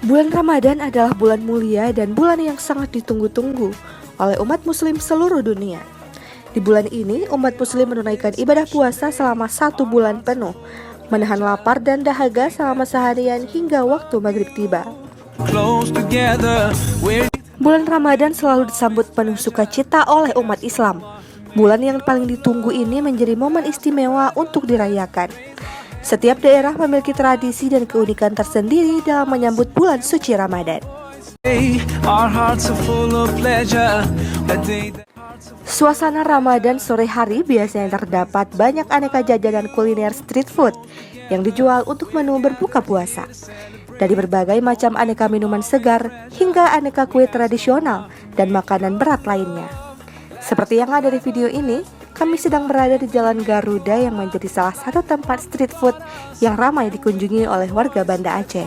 Bulan Ramadan adalah bulan mulia dan bulan yang sangat ditunggu-tunggu oleh umat muslim seluruh dunia. Di bulan ini, umat muslim menunaikan ibadah puasa selama 1 bulan penuh, menahan lapar dan dahaga selama seharian hingga waktu maghrib tiba. Bulan Ramadan selalu disambut penuh sukacita oleh umat Islam. Bulan yang paling ditunggu ini menjadi momen istimewa untuk dirayakan. Setiap daerah memiliki tradisi dan keunikan tersendiri dalam menyambut bulan suci Ramadan. Suasana Ramadan sore hari biasanya terdapat banyak aneka jajanan kuliner street food yang dijual untuk menu berbuka puasa. Dari berbagai macam aneka minuman segar hingga aneka kue tradisional dan makanan berat lainnya. Seperti yang ada di video ini, kami sedang berada di Jalan Garuda yang menjadi salah satu tempat street food yang ramai dikunjungi oleh warga Banda Aceh.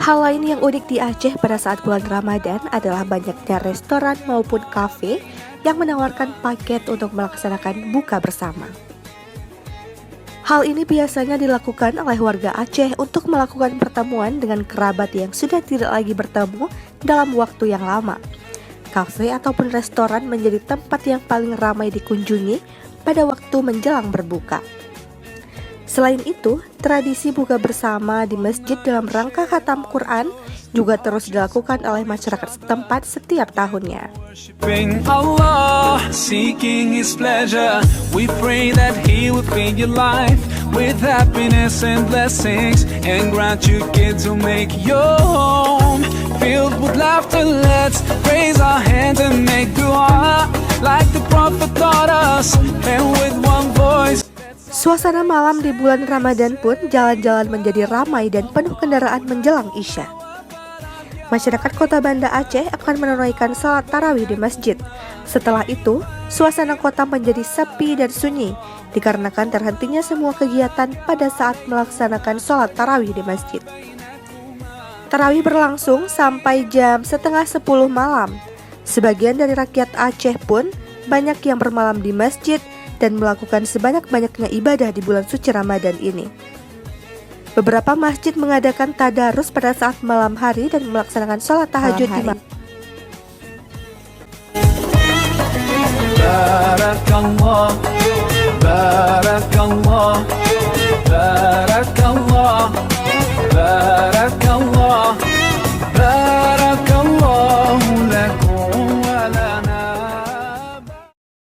Hal lain yang unik di Aceh pada saat bulan Ramadan adalah banyaknya restoran maupun kafe yang menawarkan paket untuk melaksanakan buka bersama. Hal ini biasanya dilakukan oleh warga Aceh untuk melakukan pertemuan dengan kerabat yang sudah tidak lagi bertemu dalam waktu yang lama. Kafe ataupun restoran menjadi tempat yang paling ramai dikunjungi pada waktu menjelang berbuka. Selain itu, tradisi buka bersama di masjid dalam rangka khatam Quran juga terus dilakukan oleh masyarakat setempat setiap tahunnya. Allah, seeking His pleasure, we pray that He would fill your life with happiness and blessings, and grant you kids who make your home filled with laughter. Let's raise our hands and make dua like the Prophet taught us, and with one voice. Suasana malam di bulan Ramadan pun jalan-jalan menjadi ramai dan penuh kendaraan menjelang Isya. Masyarakat kota Banda Aceh akan menunaikan salat tarawih di masjid. Setelah itu, suasana kota menjadi sepi dan sunyi dikarenakan terhentinya semua kegiatan pada saat melaksanakan salat tarawih di masjid. Tarawih berlangsung sampai jam 9:30 malam. Sebagian dari rakyat Aceh pun banyak yang bermalam di masjid dan melakukan sebanyak-banyaknya ibadah di bulan suci Ramadan ini. Beberapa masjid mengadakan tadarus pada saat malam hari dan melaksanakan sholat tahajud di malam. Barakallah, barakallah, barakallah, barakallah.